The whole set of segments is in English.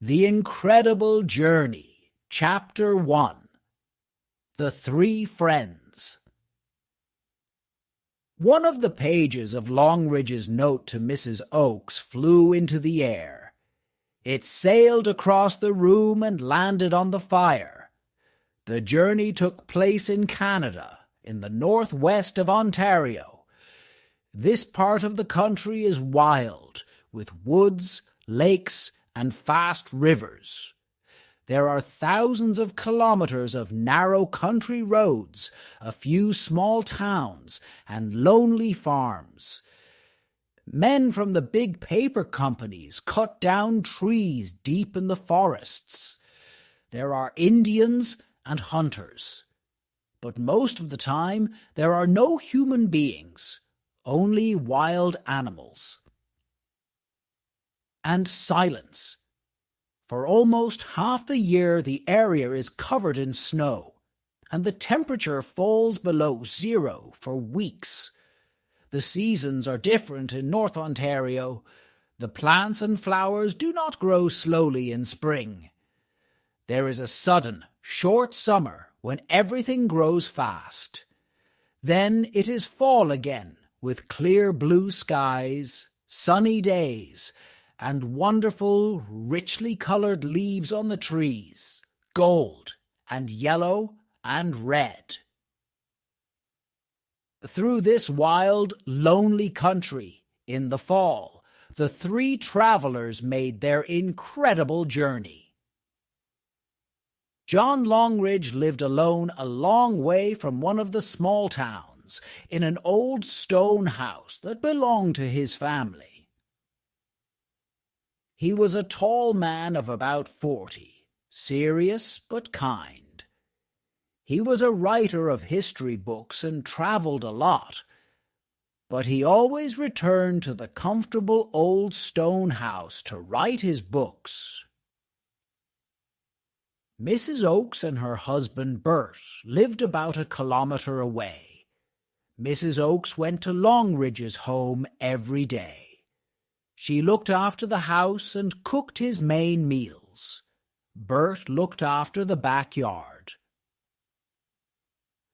The Incredible Journey, Chapter 1. The Three Friends. One of the pages of Longridge's note to Mrs. Oakes flew into the air. It sailed across the room and landed on the fire. The journey took place in Canada, in the northwest of Ontario. This part of the country is wild, with woods, lakes, and fast rivers. There are thousands of kilometers of narrow country roads, a few small towns, and lonely farms. Men from the big paper companies cut down trees deep in the forests. There are Indians and hunters. But most of the time there are no human beings, only wild animals. And silence. For almost half the year the area is covered in snow, and the temperature falls below zero for weeks. The seasons are different in North Ontario. The plants and flowers do not grow slowly in spring. There is a sudden, short summer when everything grows fast. Then it is fall again, with clear blue skies, sunny days, and wonderful, richly colored leaves on the trees, gold and yellow and red. Through this wild, lonely country, in the fall, the three travelers made their incredible journey. John Longridge lived alone a long way from one of the small towns, in an old stone house that belonged to his family. He was a tall man of about 40, serious but kind. He was a writer of history books and travelled a lot, but he always returned to the comfortable old stone house to write his books. Mrs. Oakes and her husband Bert lived about a kilometre away. Mrs. Oakes went to Longridge's home every day. She looked after the house and cooked his main meals. Bert looked after the backyard.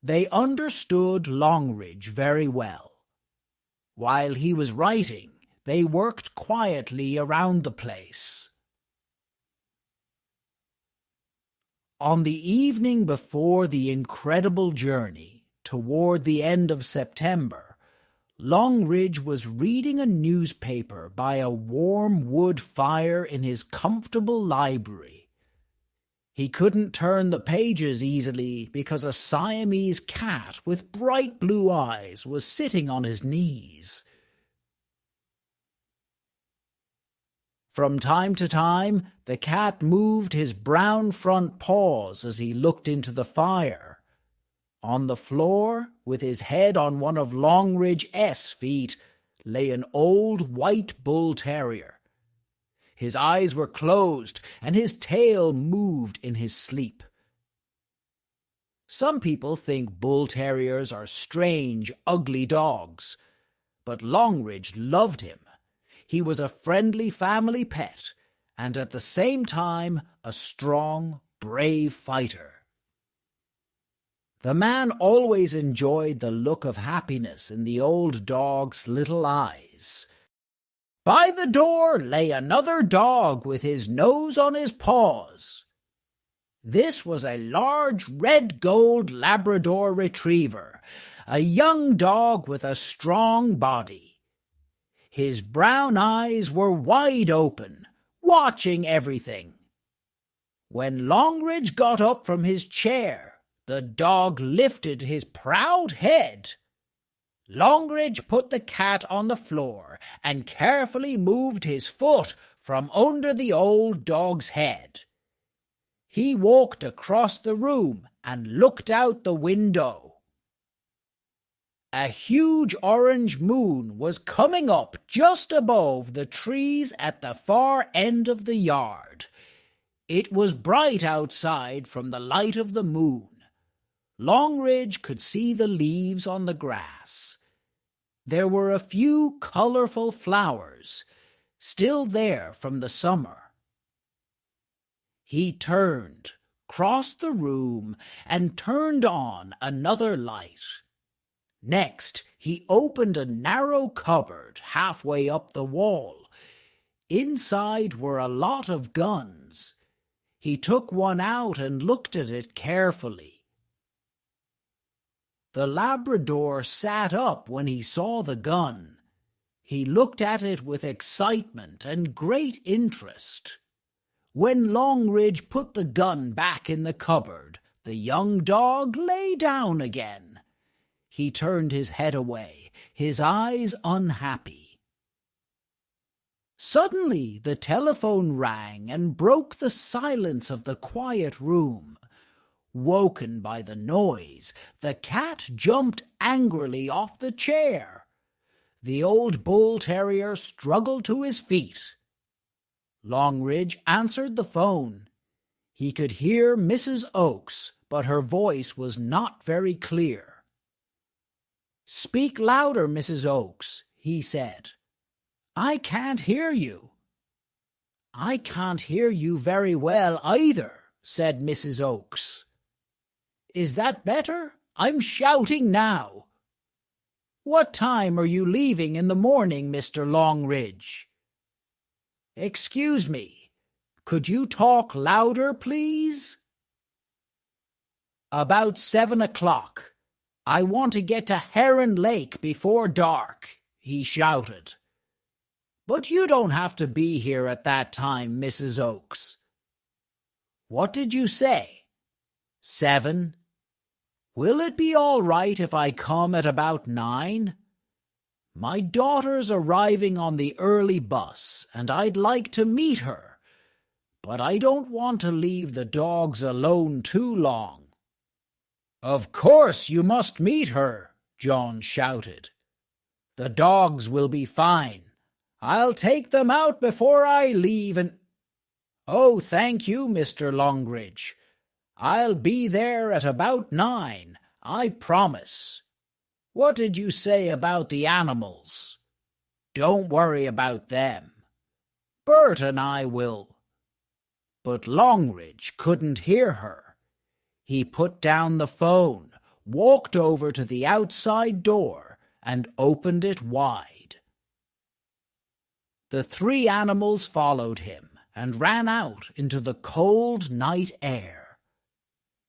They understood Longridge very well. While he was writing, they worked quietly around the place. On the evening before the incredible journey, toward the end of September, Longridge was reading a newspaper by a warm wood fire in his comfortable library. He couldn't turn the pages easily because a Siamese cat with bright blue eyes was sitting on his knees. From time to time, the cat moved his brown front paws as he looked into the fire. On the floor, with his head on one of Longridge's feet, lay an old white bull terrier. His eyes were closed, and his tail moved in his sleep. Some people think bull terriers are strange, ugly dogs, but Longridge loved him. He was a friendly family pet, and at the same time a strong, brave fighter. The man always enjoyed the look of happiness in the old dog's little eyes. By the door lay another dog with his nose on his paws. This was a large red-gold Labrador retriever, a young dog with a strong body. His brown eyes were wide open, watching everything. When Longridge got up from his chair, the dog lifted his proud head. Longridge put the cat on the floor and carefully moved his foot from under the old dog's head. He walked across the room and looked out the window. A huge orange moon was coming up just above the trees at the far end of the yard. It was bright outside from the light of the moon. Longridge could see the leaves on the grass. There were a few colorful flowers, still there from the summer. He turned, crossed the room, and turned on another light. Next, he opened a narrow cupboard halfway up the wall. Inside were a lot of guns. He took one out and looked at it carefully. The Labrador sat up when he saw the gun. He looked at it with excitement and great interest. When Longridge put the gun back in the cupboard, the young dog lay down again. He turned his head away, his eyes unhappy. Suddenly the telephone rang and broke the silence of the quiet room. Woken by the noise, the cat jumped angrily off the chair. The old bull terrier struggled to his feet. Longridge answered the phone. He could hear Mrs. Oakes, but her voice was not very clear. "Speak louder, Mrs. Oakes," he said. "I can't hear you." "I can't hear you very well either," said Mrs. Oakes. "Is that better? I'm shouting now." "What time are you leaving in the morning, Mr. Longridge?" "Excuse me, could you talk louder, please?" "About 7 o'clock. I want to get to Heron Lake before dark," he shouted. "But you don't have to be here at that time, Mrs. Oakes." "What did you say? 7? Will it be all right if I come at about 9? My daughter's arriving on the early bus, and I'd like to meet her, but I don't want to leave the dogs alone too long." "Of course you must meet her," John shouted. "The dogs will be fine. I'll take them out before I leave and—" "Oh, thank you, Mr. Longridge. I'll be there at about 9, I promise. What did you say about the animals?" "Don't worry about them. Bert and I will—" But Longridge couldn't hear her. He put down the phone, walked over to the outside door, and opened it wide. The 3 animals followed him and ran out into the cold night air.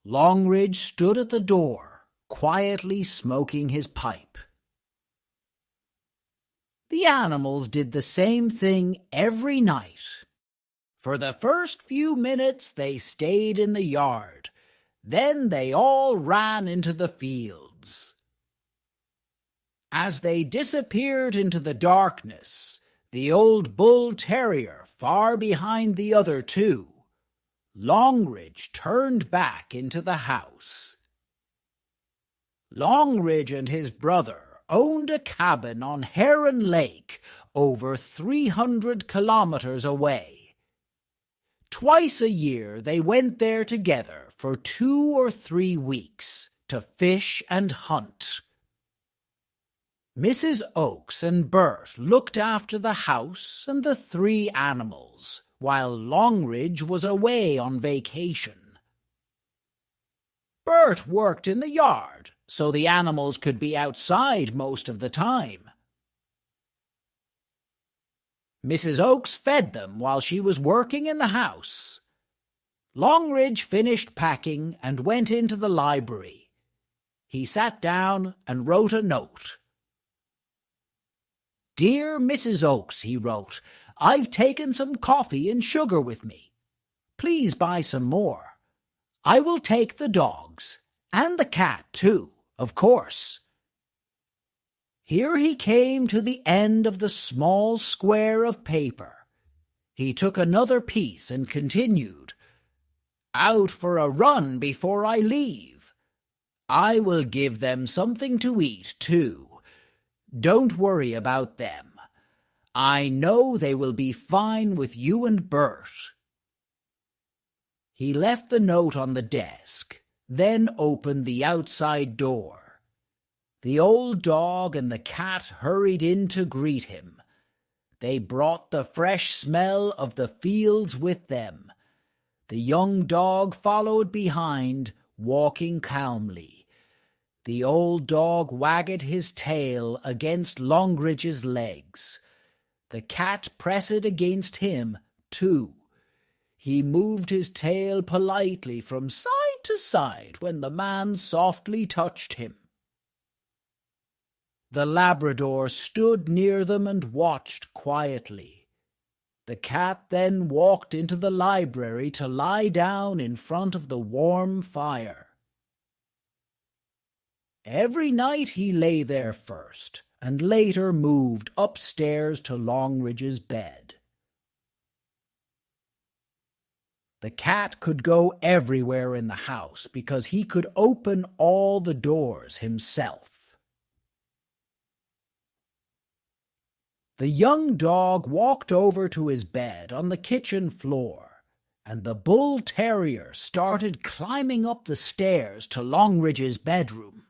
Longridge stood at the door, quietly smoking his pipe. The animals did the same thing every night. For the first few minutes they stayed in the yard. Then they all ran into the fields. As they disappeared into the darkness, the old bull terrier far behind the other 2, Longridge turned back into the house. Longridge and his brother owned a cabin on Heron Lake, over 300 kilometers away. Twice a year they went there together for 2 or 3 weeks to fish and hunt. Mrs. Oakes and Bert looked after the house and the 3 animals, while Longridge was away on vacation. Bert worked in the yard, so the animals could be outside most of the time. Mrs. Oakes fed them while she was working in the house. Longridge finished packing and went into the library. He sat down and wrote a note. "Dear Mrs. Oakes," he wrote, "I've taken some coffee and sugar with me. Please buy some more. I will take the dogs, and the cat too, of course." Here he came to the end of the small square of paper. He took another piece and continued, "Out for a run before I leave. I will give them something to eat, too. Don't worry about them. I know they will be fine with you and Bert." He left the note on the desk, then opened the outside door. The old dog and the cat hurried in to greet him. They brought the fresh smell of the fields with them. The young dog followed behind, walking calmly. The old dog wagged his tail against Longridge's legs. The cat pressed against him, too. He moved his tail politely from side to side when the man softly touched him. The Labrador stood near them and watched quietly. The cat then walked into the library to lie down in front of the warm fire. Every night he lay there first, and later moved upstairs to Longridge's bed. The cat could go everywhere in the house because he could open all the doors himself. The young dog walked over to his bed on the kitchen floor, and the bull terrier started climbing up the stairs to Longridge's bedroom.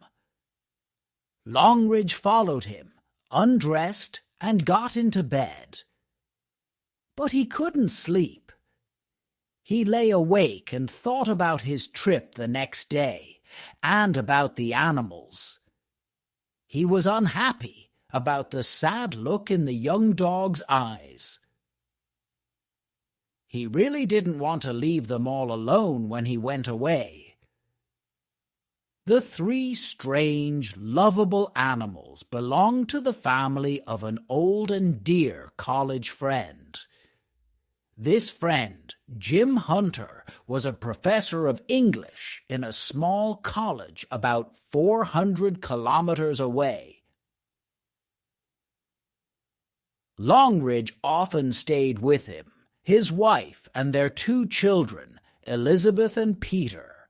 Longridge followed him, undressed, and got into bed. But he couldn't sleep. He lay awake and thought about his trip the next day, and about the animals. He was unhappy about the sad look in the young dog's eyes. He really didn't want to leave them all alone when he went away. The three strange, lovable animals belonged to the family of an old and dear college friend. This friend, Jim Hunter, was a professor of English in a small college about 400 kilometers away. Longridge often stayed with him, his wife and their two children, Elizabeth and Peter.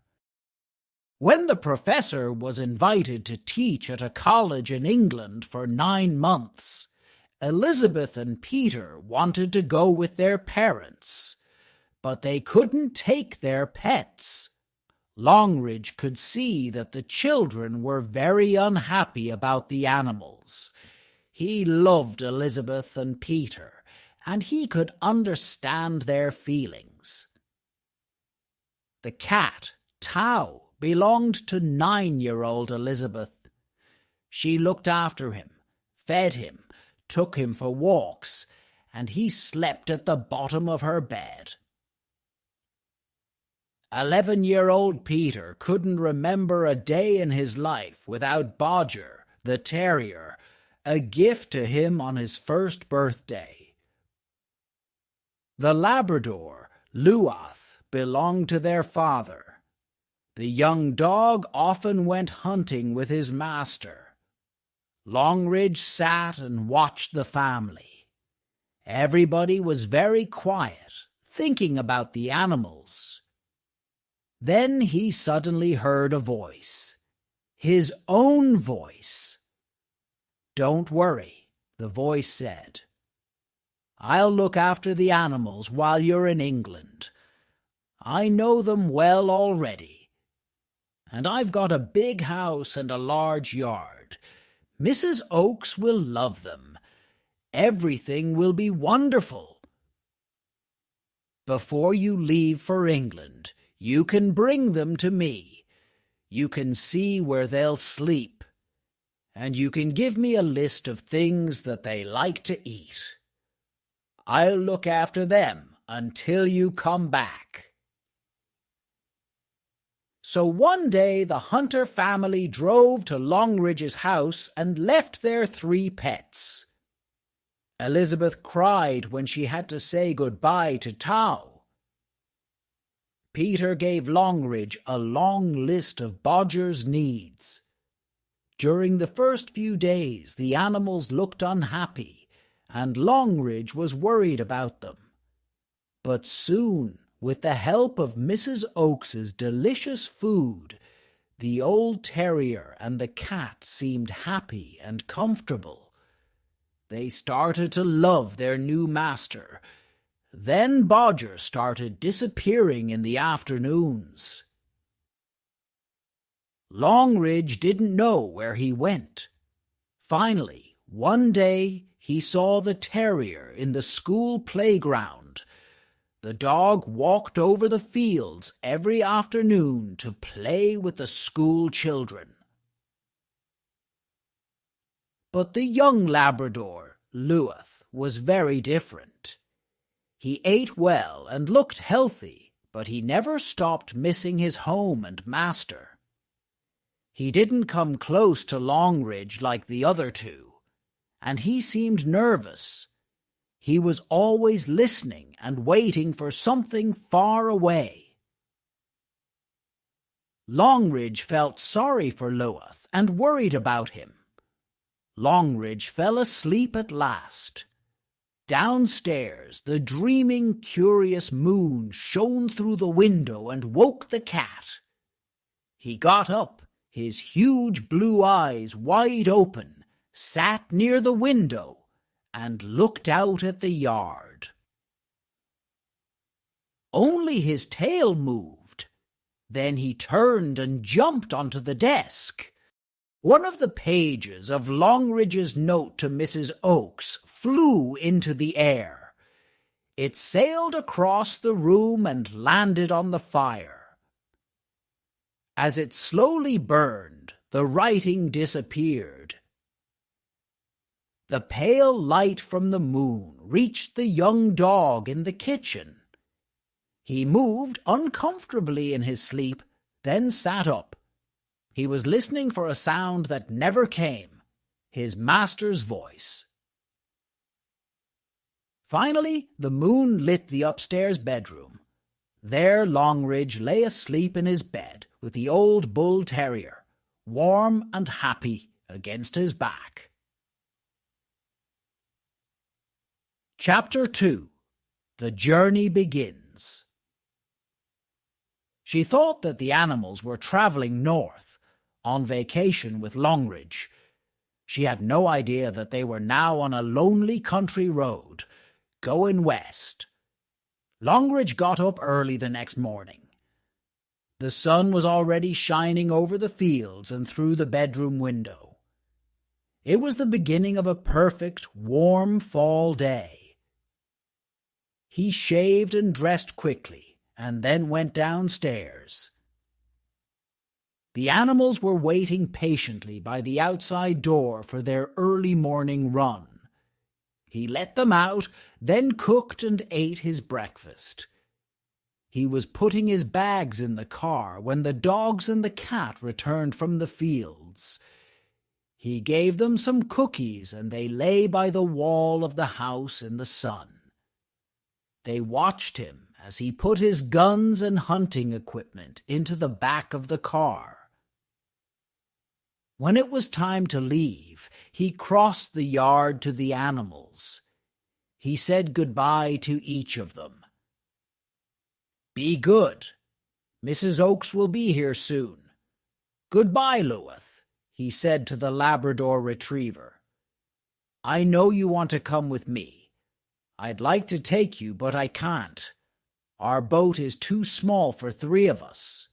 When the professor was invited to teach at a college in England for 9 months, Elizabeth and Peter wanted to go with their parents, but they couldn't take their pets. Longridge could see that the children were very unhappy about the animals. He loved Elizabeth and Peter, and he could understand their feelings. The cat, Tao, belonged to 9-year-old Elizabeth. She looked after him, fed him, took him for walks, and he slept at the bottom of her bed. 11-year-old Peter couldn't remember a day in his life without Bodger, the terrier, a gift to him on his first birthday. The Labrador, Luath, belonged to their father. The young dog often went hunting with his master. Longridge sat and watched the family. Everybody was very quiet, thinking about the animals. Then he suddenly heard a voice, his own voice. "Don't worry," the voice said. "I'll look after the animals while you're in England. I know them well already. And I've got a big house and a large yard. Mrs. Oakes will love them. Everything will be wonderful. Before you leave for England, you can bring them to me. You can see where they'll sleep. And you can give me a list of things that they like to eat. I'll look after them until you come back." So one day the Hunter family drove to Longridge's house and left their 3 pets. Elizabeth cried when she had to say goodbye to Tao. Peter gave Longridge a long list of Bodger's needs. During the first few days, the animals looked unhappy, and Longridge was worried about them. But soon, with the help of Mrs. Oakes's delicious food, the old terrier and the cat seemed happy and comfortable. They started to love their new master. Then Bodger started disappearing in the afternoons. Longridge didn't know where he went. Finally, one day he saw the terrier in the school playground. The dog walked over the fields every afternoon to play with the school children. But the young Labrador, Luath, was very different. He ate well and looked healthy, but he never stopped missing his home and master. He didn't come close to Longridge like the other two, and he seemed nervous. He was always listening and waiting for something far away. Longridge felt sorry for Luath and worried about him. Longridge fell asleep at last. Downstairs, the dreaming, curious moon shone through the window and woke the cat. He got up, his huge blue eyes wide open, sat near the window, and looked out at the yard. Only his tail moved. Then he turned and jumped onto the desk. One of the pages of Longridge's note to Mrs. Oakes flew into the air. It sailed across the room and landed on the fire. As it slowly burned, the writing disappeared. The pale light from the moon reached the young dog in the kitchen. He moved uncomfortably in his sleep, then sat up. He was listening for a sound that never came, his master's voice. Finally, the moon lit the upstairs bedroom. There Longridge lay asleep in his bed with the old bull terrier, warm and happy against his back. Chapter 2. The Journey Begins. She thought that the animals were travelling north, on vacation with Longridge. She had no idea that they were now on a lonely country road, going west. Longridge got up early the next morning. The sun was already shining over the fields and through the bedroom window. It was the beginning of a perfect, warm fall day. He shaved and dressed quickly, and then went downstairs. The animals were waiting patiently by the outside door for their early morning run. He let them out, then cooked and ate his breakfast. He was putting his bags in the car when the dogs and the cat returned from the fields. He gave them some cookies, and they lay by the wall of the house in the sun. They watched him as he put his guns and hunting equipment into the back of the car. When it was time to leave, he crossed the yard to the animals. He said goodbye to each of them. "Be good. Mrs. Oakes will be here soon. Goodbye, Luath," he said to the Labrador retriever. "I know you want to come with me. I'd like to take you, but I can't. Our boat is too small for 3 of us."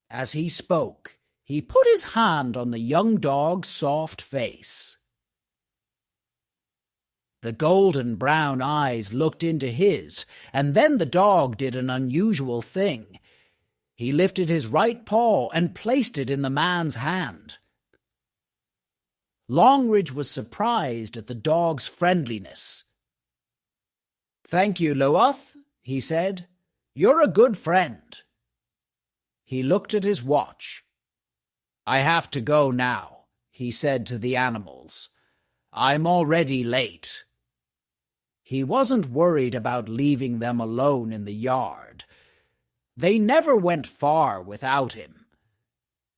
As he spoke, he put his hand on the young dog's soft face. The golden brown eyes looked into his, and then the dog did an unusual thing. He lifted his right paw and placed it in the man's hand. Longridge was surprised at the dog's friendliness. "Thank you, Luath," he said. "You're a good friend." He looked at his watch. "I have to go now," he said to the animals. "I'm already late." He wasn't worried about leaving them alone in the yard. They never went far without him.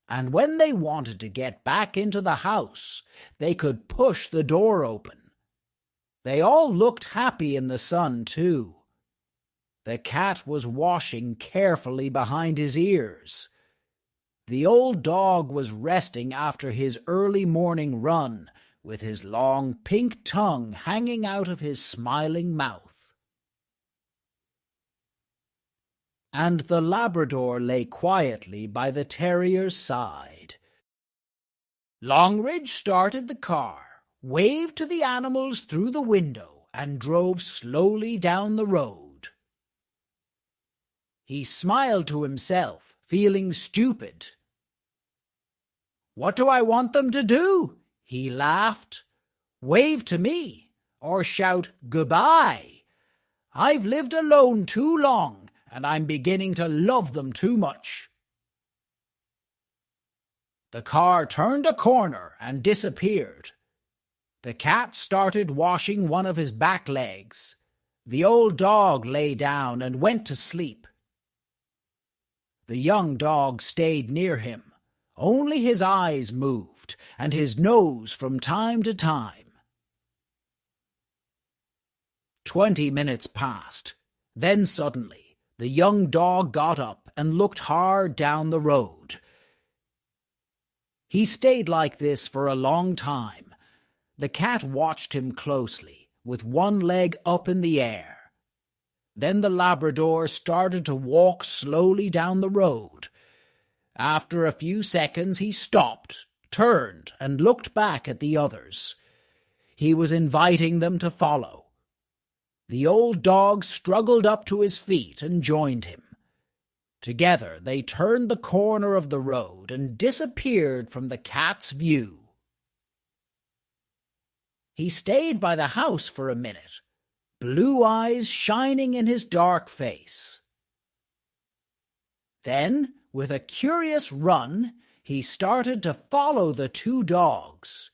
And when they wanted to get back into the house, they could push the door open. They all looked happy in the sun, too. The cat was washing carefully behind his ears. The old dog was resting after his early morning run, with his long pink tongue hanging out of his smiling mouth. And the Labrador lay quietly by the terrier's side. Longridge started the car, waved to the animals through the window, and drove slowly down the road. He smiled to himself, feeling stupid. "What do I want them to do?" he laughed. "Wave to me, or shout goodbye. I've lived alone too long, and I'm beginning to love them too much." The car turned a corner and disappeared. The cat started washing one of his back legs. The old dog lay down and went to sleep. The young dog stayed near him. Only his eyes moved, and his nose from time to time. 20 minutes passed. Then suddenly, the young dog got up and looked hard down the road. He stayed like this for a long time. The cat watched him closely, with one leg up in the air. Then the Labrador started to walk slowly down the road. After a few seconds he stopped, turned, and looked back at the others. He was inviting them to follow. The old dog struggled up to his feet and joined him. Together they turned the corner of the road and disappeared from the cat's view. He stayed by the house for a minute, blue eyes shining in his dark face. Then, with a curious run, he started to follow the two dogs.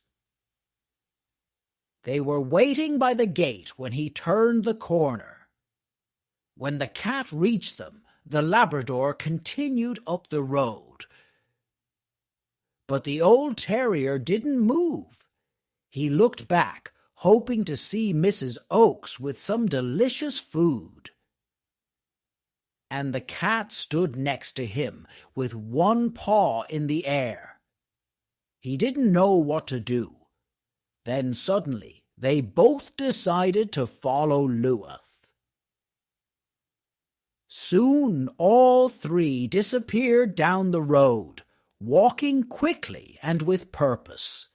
They were waiting by the gate when he turned the corner. When the cat reached them, the Labrador continued up the road. But the old terrier didn't move. He looked back, hoping to see Mrs. Oakes with some delicious food. And the cat stood next to him with one paw in the air. He didn't know what to do. Then suddenly they both decided to follow Luath. Soon all three disappeared down the road, walking quickly and with purpose.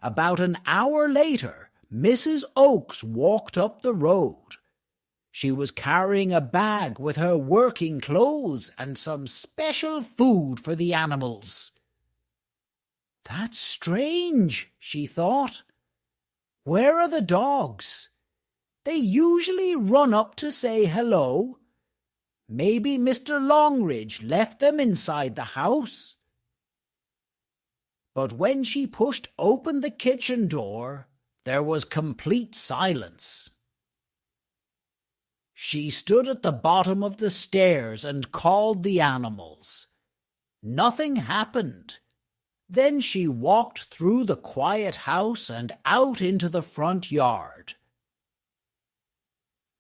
About an hour later, Mrs. Oakes walked up the road. She was carrying a bag with her working clothes and some special food for the animals. "That's strange," she thought. "Where are the dogs? They usually run up to say hello. Maybe Mr. Longridge left them inside the house." But when she pushed open the kitchen door, there was complete silence. She stood at the bottom of the stairs and called the animals. Nothing happened. Then she walked through the quiet house and out into the front yard.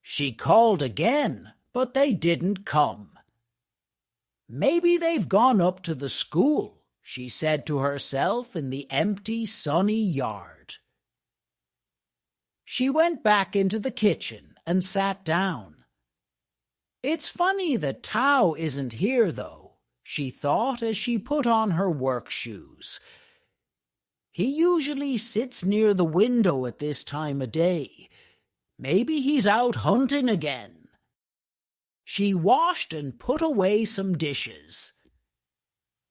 She called again, but they didn't come. "Maybe they've gone up to the school," she said to herself in the empty, sunny yard. She went back into the kitchen and sat down. "It's funny that Tao isn't here, though," she thought as she put on her work shoes. "He usually sits near the window at this time of day. Maybe he's out hunting again." She washed and put away some dishes.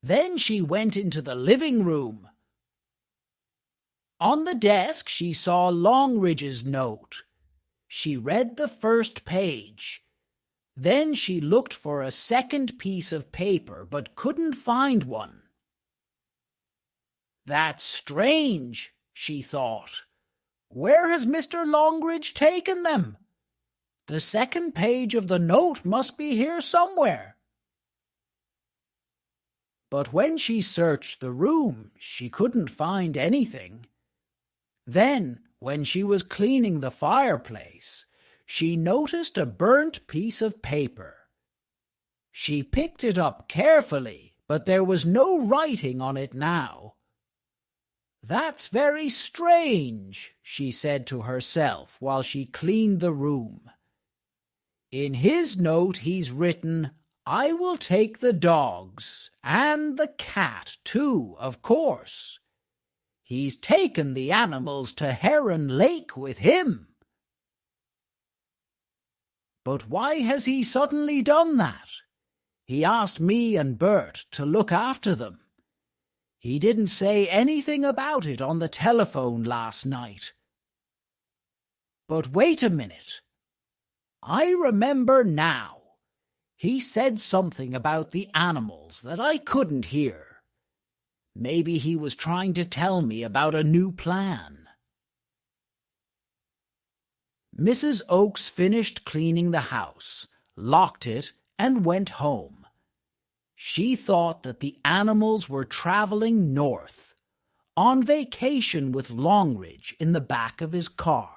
Then she went into the living room. On the desk she saw Longridge's note. She read the first page. Then she looked for a second piece of paper, but couldn't find one. "That's strange," she thought. "Where has Mr. Longridge taken them? The second page of the note must be here somewhere." But when she searched the room, she couldn't find anything. Then, when she was cleaning the fireplace, she noticed a burnt piece of paper. She picked it up carefully, but there was no writing on it now. "That's very strange," she said to herself while she cleaned the room. "In his note he's written, 'I will take the dogs, and the cat too, of course. He's taken the animals to Heron Lake with him. But why has he suddenly done that? He asked me and Bert to look after them. He didn't say anything about it on the telephone last night. But wait a minute. I remember now. He said something about the animals that I couldn't hear. Maybe he was trying to tell me about a new plan. Mrs. Oakes finished cleaning the house, locked it, and went home. She thought that the animals were traveling north, on vacation with Longridge in the back of his car.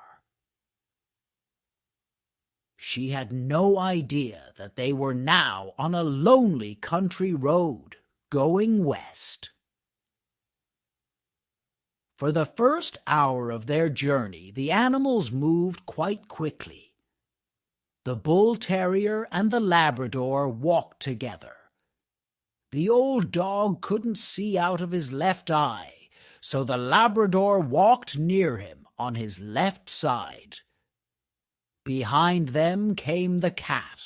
She had no idea that they were now on a lonely country road going west. For the first hour of their journey, the animals moved quite quickly. The bull terrier and the Labrador walked together. The old dog couldn't see out of his left eye, so the Labrador walked near him on his left side. Behind them came the cat.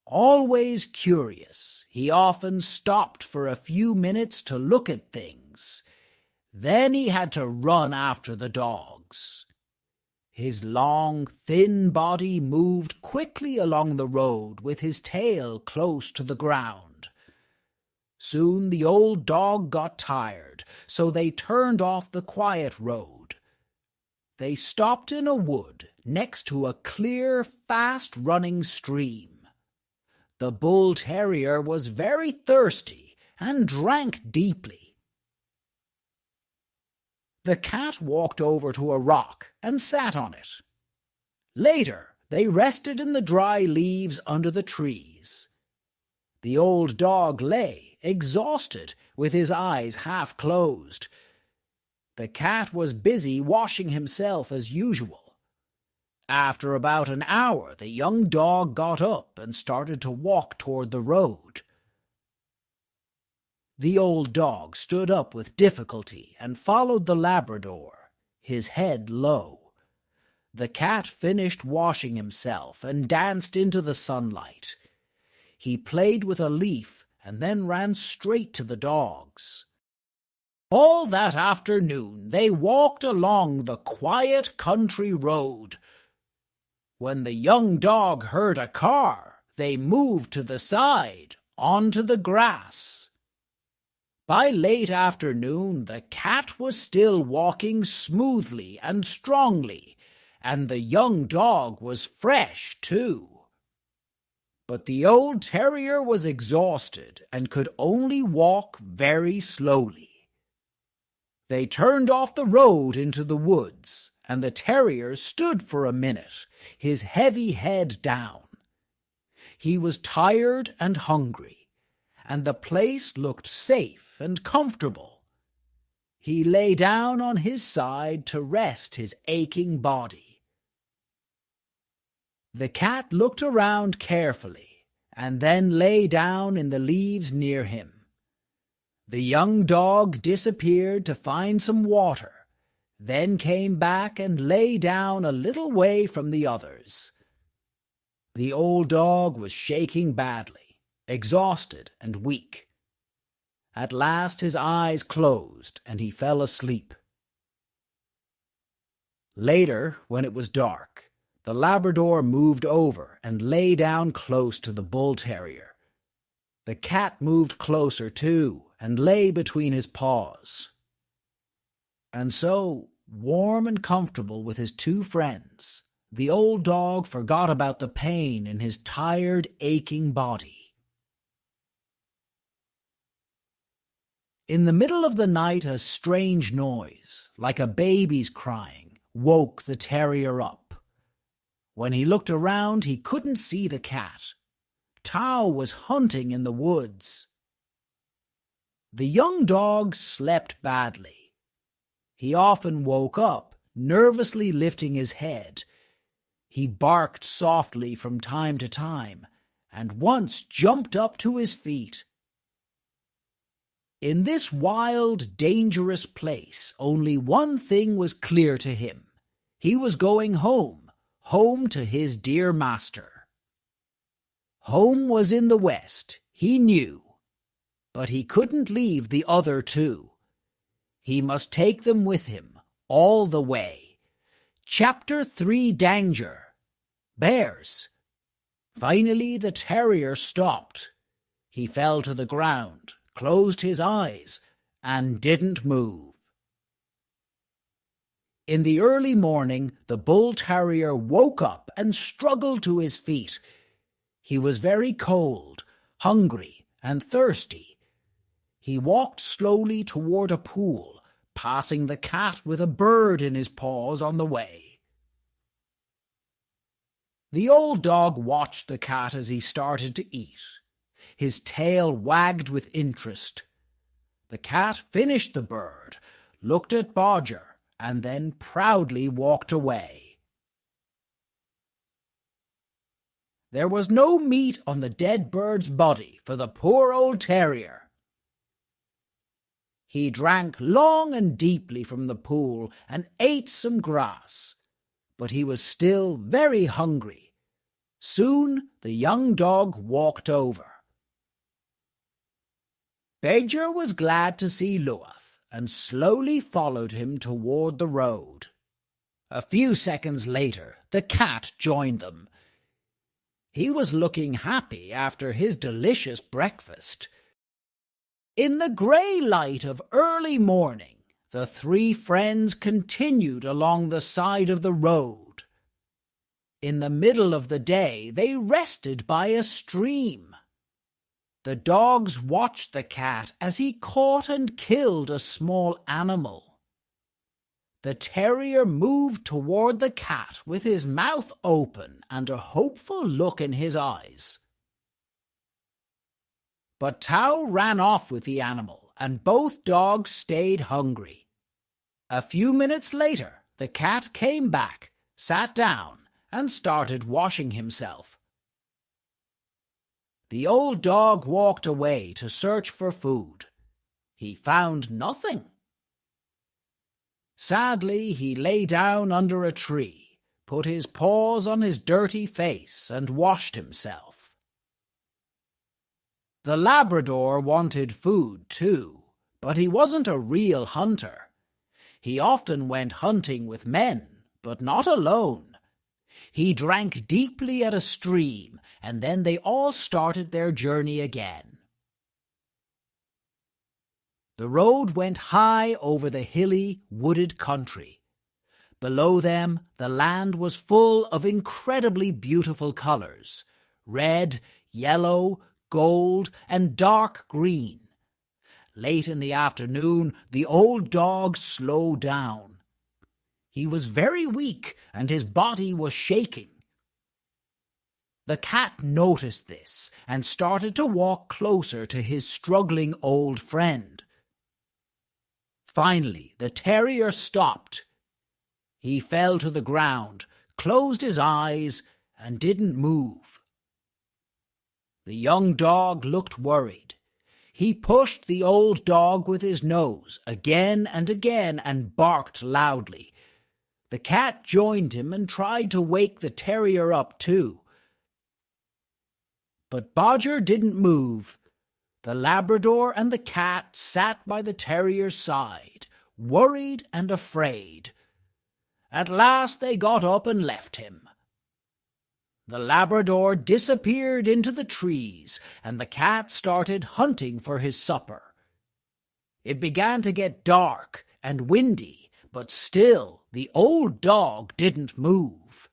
Always curious, he often stopped for a few minutes to look at things. Then he had to run after the dogs. His long, thin body moved quickly along the road with his tail close to the ground. Soon the old dog got tired, so they turned off the quiet road. They stopped in a wood next to a clear, fast-running stream. The bull terrier was very thirsty and drank deeply. The cat walked over to a rock and sat on it. Later, they rested in the dry leaves under the trees. The old dog lay, exhausted, with his eyes half closed. The cat was busy washing himself as usual. After about an hour, the young dog got up and started to walk toward the road. The old dog stood up with difficulty and followed the Labrador, his head low. The cat finished washing himself and danced into the sunlight. He played with a leaf and then ran straight to the dogs. All that afternoon they walked along the quiet country road. When the young dog heard a car, they moved to the side, onto the grass. By late afternoon, the cat was still walking smoothly and strongly, and the young dog was fresh, too. But the old terrier was exhausted and could only walk very slowly. They turned off the road into the woods, and the terrier stood for a minute, his heavy head down. He was tired and hungry, and the place looked safe and comfortable. He lay down on his side to rest his aching body. The cat looked around carefully, and then lay down in the leaves near him. The young dog disappeared to find some water, then came back and lay down a little way from the others. The old dog was shaking badly, exhausted and weak. At last his eyes closed and he fell asleep. Later, when it was dark, the Labrador moved over and lay down close to the bull terrier. The cat moved closer too and lay between his paws. And so, warm and comfortable with his two friends, the old dog forgot about the pain in his tired, aching body. In the middle of the night, a strange noise, like a baby's crying, woke the terrier up. When he looked around, he couldn't see the cat. Tao was hunting in the woods. The young dog slept badly. He often woke up, nervously lifting his head. He barked softly from time to time, and once jumped up to his feet. In this wild, dangerous place, only one thing was clear to him. He was going home, home to his dear master. Home was in the west, he knew, but he couldn't leave the other two. He must take them with him all the way. Chapter 3: Danger. Bears. Finally the terrier stopped. He fell to the ground, closed his eyes, and didn't move. In the early morning, the bull terrier woke up and struggled to his feet. He was very cold, hungry, and thirsty. He walked slowly toward a pool, passing the cat with a bird in his paws on the way. The old dog watched the cat as he started to eat. His tail wagged with interest. The cat finished the bird, looked at Bodger, and then proudly walked away. There was no meat on the dead bird's body for the poor old terrier. He drank long and deeply from the pool and ate some grass, but he was still very hungry. Soon the young dog walked over. Badger was glad to see Luath and slowly followed him toward the road. A few seconds later, the cat joined them. He was looking happy after his delicious breakfast. In the grey light of early morning, the three friends continued along the side of the road. In the middle of the day, they rested by a stream. The dogs watched the cat as he caught and killed a small animal. The terrier moved toward the cat with his mouth open and a hopeful look in his eyes. But Tao ran off with the animal, and both dogs stayed hungry. A few minutes later, the cat came back, sat down, and started washing himself. The old dog walked away to search for food. He found nothing. Sadly, he lay down under a tree, put his paws on his dirty face, and washed himself. The Labrador wanted food too, but he wasn't a real hunter. He often went hunting with men, but not alone. He drank deeply at a stream, and then they all started their journey again. The road went high over the hilly, wooded country. Below them, the land was full of incredibly beautiful colors: red, yellow, gold, and dark green. Late in the afternoon, the old dog slowed down. He was very weak, and his body was shaking. The cat noticed this and started to walk closer to his struggling old friend. Finally, the terrier stopped. He fell to the ground, closed his eyes, and didn't move. The young dog looked worried. He pushed the old dog with his nose again and again and barked loudly. The cat joined him and tried to wake the terrier up too. But Bodger didn't move. The Labrador and the cat sat by the terrier's side, worried and afraid. At last they got up and left him. The Labrador disappeared into the trees, and the cat started hunting for his supper. It began to get dark and windy, but still the old dog didn't move.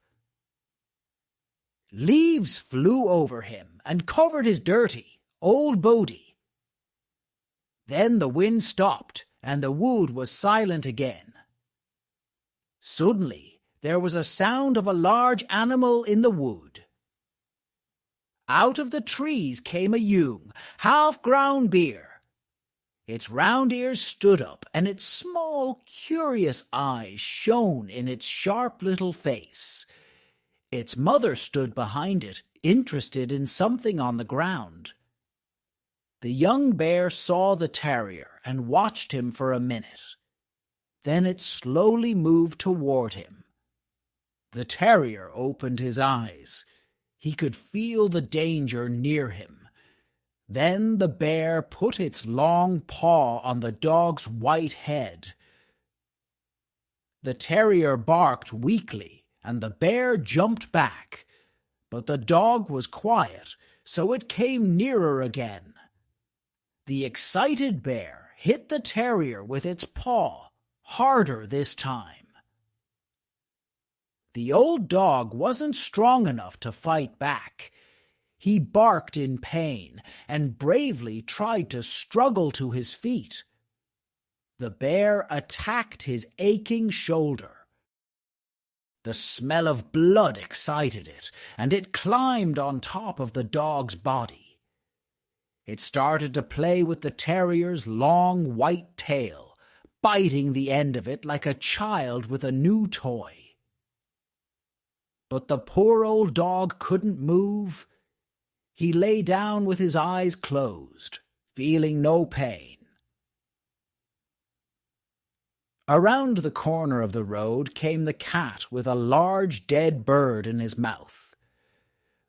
Leaves flew over him and covered his dirty, old body. Then the wind stopped, and the wood was silent again. Suddenly, there was a sound of a large animal in the wood. Out of the trees came a ewe, half-grown beer. Its round ears stood up, and its small, curious eyes shone in its sharp little face. Its mother stood behind it, interested in something on the ground. The young bear saw the terrier and watched him for a minute. Then it slowly moved toward him. The terrier opened his eyes. He could feel the danger near him. Then the bear put its long paw on the dog's white head. The terrier barked weakly, and the bear jumped back. But the dog was quiet, so it came nearer again. The excited bear hit the terrier with its paw, harder this time. The old dog wasn't strong enough to fight back. He barked in pain and bravely tried to struggle to his feet. The bear attacked his aching shoulder. The smell of blood excited it, and it climbed on top of the dog's body. It started to play with the terrier's long white tail, biting the end of it like a child with a new toy. But the poor old dog couldn't move. He lay down with his eyes closed, feeling no pain. Around the corner of the road came the cat with a large dead bird in his mouth.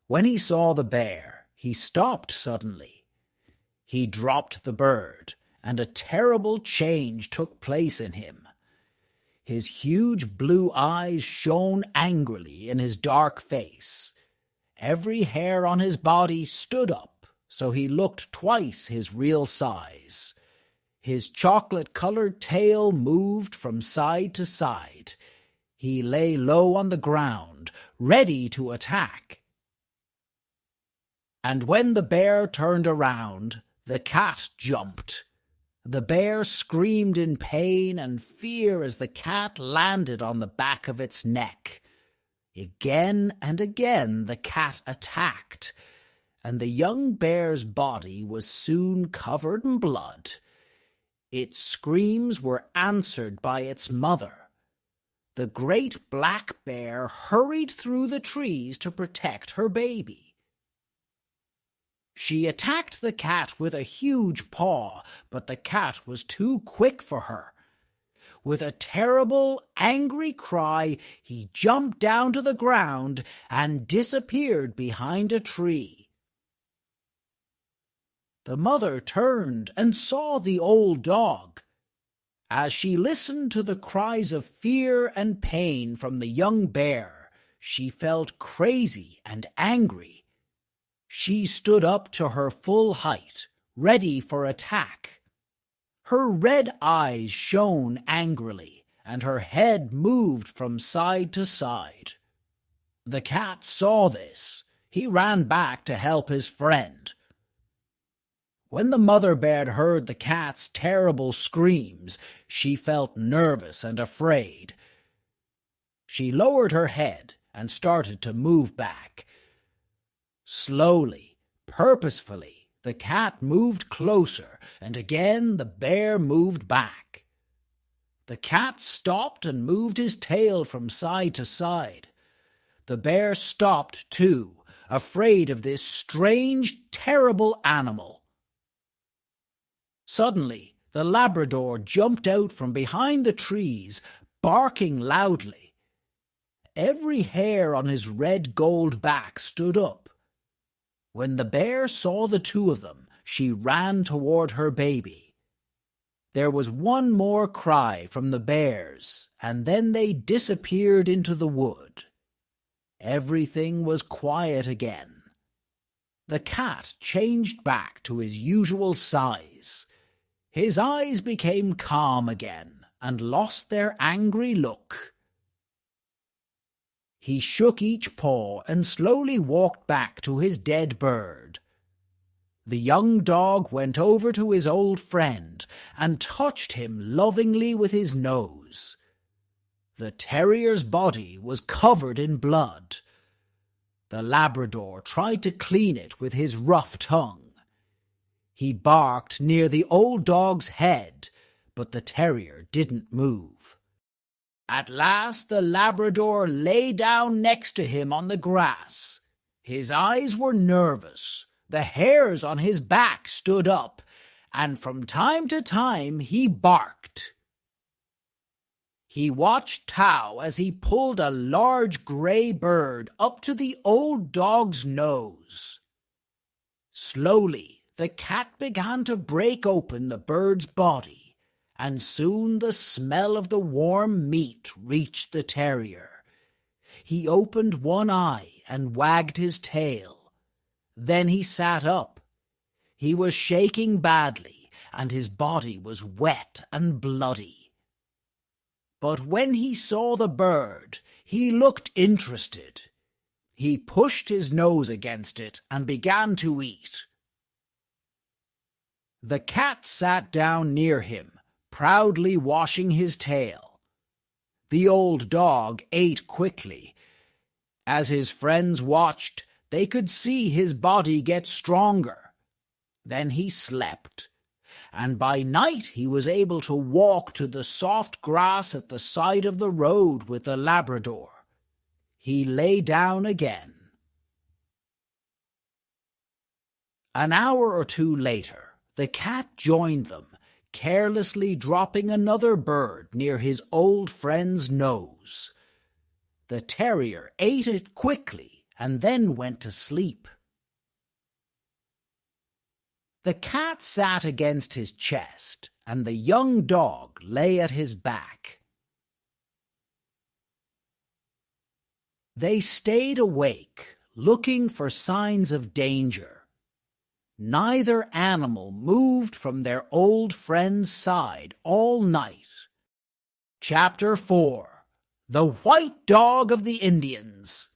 When he saw the bear, he stopped suddenly. He dropped the bird, and a terrible change took place in him. His huge blue eyes shone angrily in his dark face. Every hair on his body stood up, so he looked twice his real size. His chocolate-colored tail moved from side to side. He lay low on the ground, ready to attack. And when the bear turned around, the cat jumped. The bear screamed in pain and fear as the cat landed on the back of its neck. Again and again the cat attacked, and the young bear's body was soon covered in blood. Its screams were answered by its mother. The great black bear hurried through the trees to protect her baby. She attacked the cat with a huge paw, but the cat was too quick for her. With a terrible, angry cry, he jumped down to the ground and disappeared behind a tree. The mother turned and saw the old dog. As she listened to the cries of fear and pain from the young bear, she felt crazy and angry. She stood up to her full height, ready for attack. Her red eyes shone angrily, and her head moved from side to side. The cat saw this. He ran back to help his friend. When the mother bear heard the cat's terrible screams, she felt nervous and afraid. She lowered her head and started to move back. Slowly, purposefully, the cat moved closer, and again the bear moved back. The cat stopped and moved his tail from side to side. The bear stopped too, afraid of this strange, terrible animal. Suddenly, the Labrador jumped out from behind the trees, barking loudly. Every hair on his red-gold back stood up. When the bear saw the two of them, she ran toward her baby. There was one more cry from the bears, and then they disappeared into the wood. Everything was quiet again. The cat changed back to his usual size. His eyes became calm again and lost their angry look. He shook each paw and slowly walked back to his dead bird. The young dog went over to his old friend and touched him lovingly with his nose. The terrier's body was covered in blood. The Labrador tried to clean it with his rough tongue. He barked near the old dog's head, but the terrier didn't move. At last the Labrador lay down next to him on the grass. His eyes were nervous, the hairs on his back stood up, and from time to time he barked. He watched Tao as he pulled a large grey bird up to the old dog's nose. Slowly, the cat began to break open the bird's body, and soon the smell of the warm meat reached the terrier. He opened one eye and wagged his tail. Then he sat up. He was shaking badly, and his body was wet and bloody. But when he saw the bird, he looked interested. He pushed his nose against it and began to eat. The cat sat down near him, proudly washing his tail. The old dog ate quickly. As his friends watched, they could see his body get stronger. Then he slept, and by night he was able to walk to the soft grass at the side of the road with the Labrador. He lay down again. An hour or two later, the cat joined them, carelessly dropping another bird near his old friend's nose. The terrier ate it quickly and then went to sleep. The cat sat against his chest, and the young dog lay at his back. They stayed awake, looking for signs of danger. Neither animal moved from their old friend's side all night. Chapter 4: The White Dog of the Indians.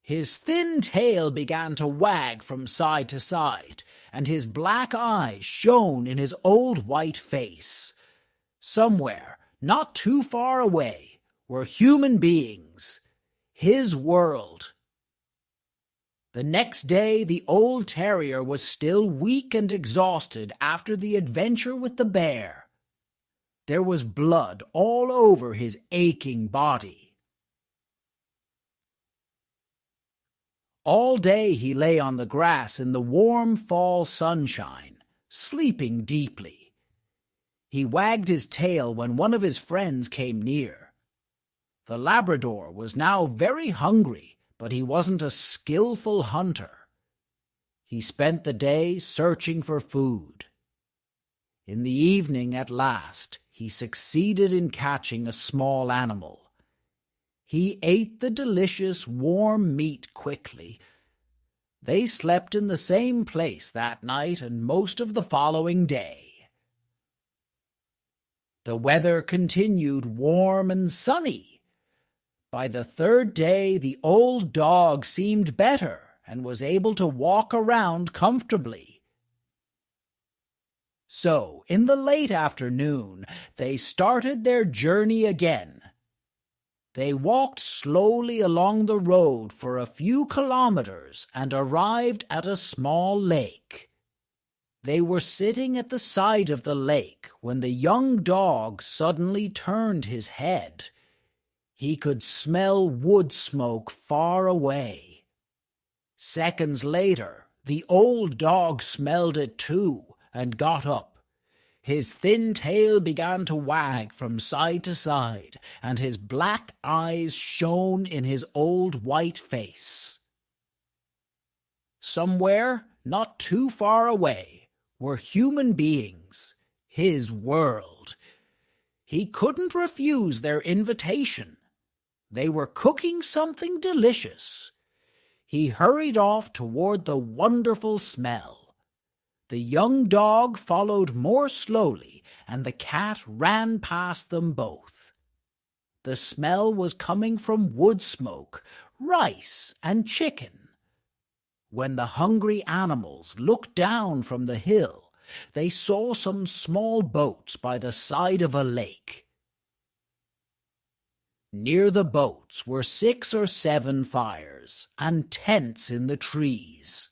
His thin tail began to wag from side to side, and his black eyes shone in his old white face. Somewhere, not too far away, were human beings, his world. The next day, the old terrier was still weak and exhausted after the adventure with the bear. There was blood all over his aching body. All day he lay on the grass in the warm fall sunshine, sleeping deeply. He wagged his tail when one of his friends came near. The Labrador was now very hungry, but he wasn't a skillful hunter. He spent the day searching for food. In the evening, at last, he succeeded in catching a small animal. He ate the delicious warm meat quickly. They slept in the same place that night and most of the following day. The weather continued warm and sunny. By the third day, the old dog seemed better and was able to walk around comfortably. So, in the late afternoon, they started their journey again. They walked slowly along the road for a few kilometers and arrived at a small lake. They were sitting at the side of the lake when the young dog suddenly turned his head. He could smell wood smoke far away. Seconds later, the old dog smelled it too and got up. His thin tail began to wag from side to side, and his black eyes shone in his old white face. Somewhere, not too far away, were human beings, his world. He couldn't refuse their invitation. They were cooking something delicious. He hurried off toward the wonderful smell. The young dog followed more slowly, and the cat ran past them both. The smell was coming from wood smoke, rice, and chicken. When the hungry animals looked down from the hill, they saw some small boats by the side of a lake. Near the boats were 6 or 7 fires, and tents in the trees.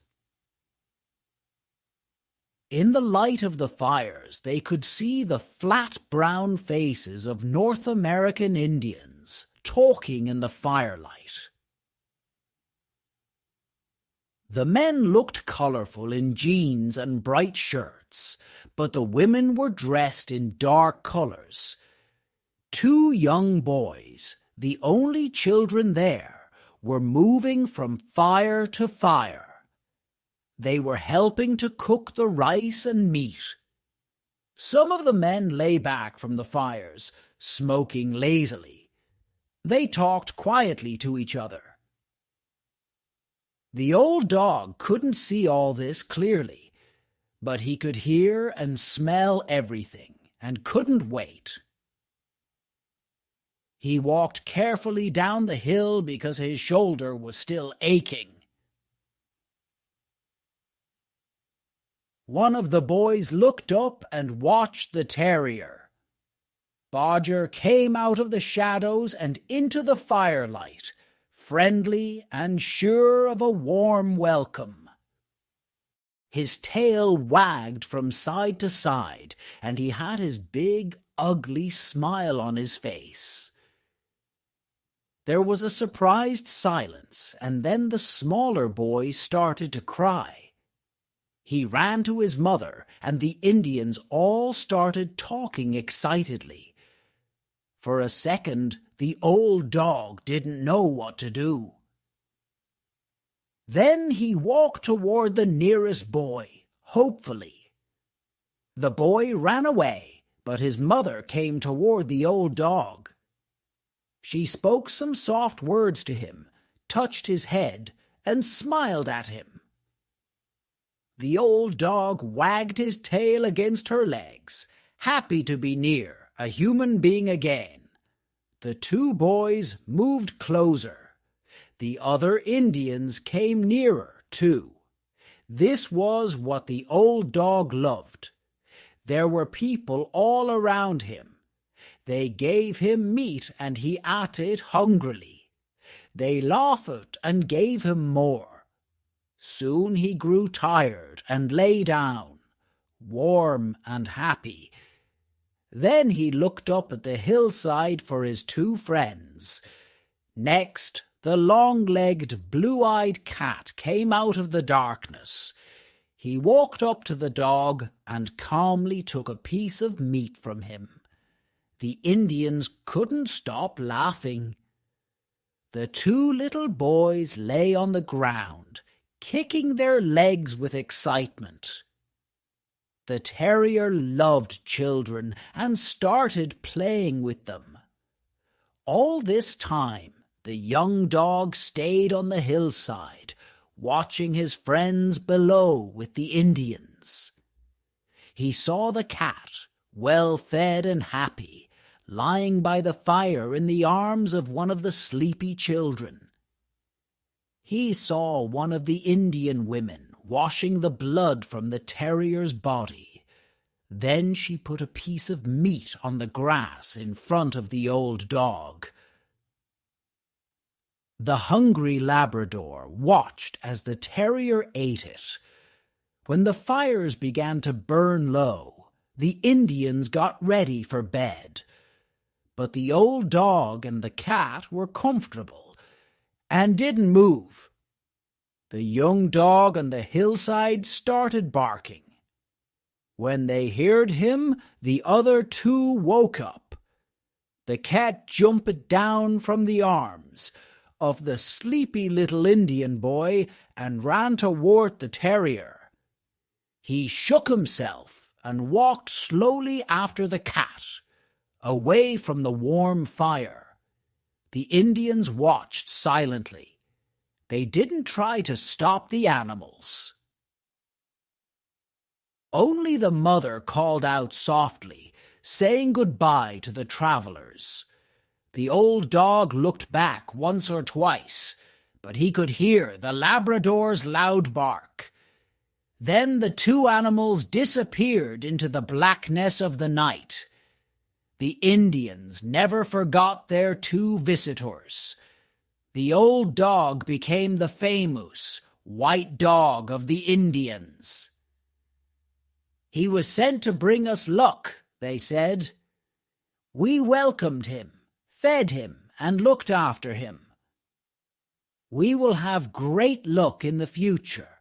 In the light of the fires, they could see the flat brown faces of North American Indians talking in the firelight. The men looked colorful in jeans and bright shirts, but the women were dressed in dark colors. Two young boys, the only children there, were moving from fire to fire. They were helping to cook the rice and meat. Some of the men lay back from the fires, smoking lazily. They talked quietly to each other. The old dog couldn't see all this clearly, but he could hear and smell everything and couldn't wait. He walked carefully down the hill because his shoulder was still aching. One of the boys looked up and watched the terrier. Bodger came out of the shadows and into the firelight, friendly and sure of a warm welcome. His tail wagged from side to side, and he had his big, ugly smile on his face. There was a surprised silence, and then the smaller boy started to cry. He ran to his mother, and the Indians all started talking excitedly. For a second, the old dog didn't know what to do. Then he walked toward the nearest boy, hopefully. The boy ran away, but his mother came toward the old dog. She spoke some soft words to him, touched his head, and smiled at him. The old dog wagged his tail against her legs, happy to be near a human being again. The two boys moved closer. The other Indians came nearer, too. This was what the old dog loved. There were people all around him. They gave him meat, and he ate it hungrily. They laughed and gave him more. Soon he grew tired and lay down, warm and happy. Then he looked up at the hillside for his two friends. Next, the long-legged, blue-eyed cat came out of the darkness. He walked up to the dog and calmly took a piece of meat from him. The Indians couldn't stop laughing. The two little boys lay on the ground, kicking their legs with excitement. The terrier loved children and started playing with them. All this time, the young dog stayed on the hillside, watching his friends below with the Indians. He saw the cat, well-fed and happy, lying by the fire in the arms of one of the sleepy children. He saw one of the Indian women washing the blood from the terrier's body. Then she put a piece of meat on the grass in front of the old dog. The hungry Labrador watched as the terrier ate it. When the fires began to burn low, the Indians got ready for bed. But the old dog and the cat were comfortable and didn't move. The young dog on the hillside started barking. When they heard him, the other two woke up. The cat jumped down from the arms of the sleepy little Indian boy and ran toward the terrier. He shook himself and walked slowly after the cat, away from the warm fire. The Indians watched silently. They didn't try to stop the animals. Only the mother called out softly, saying goodbye to the travelers. The old dog looked back once or twice, but he could hear the Labrador's loud bark. Then the two animals disappeared into the blackness of the night. The Indians never forgot their two visitors. The old dog became the famous white dog of the Indians. He was sent to bring us luck, they said. We welcomed him, fed him, and looked after him. We will have great luck in the future.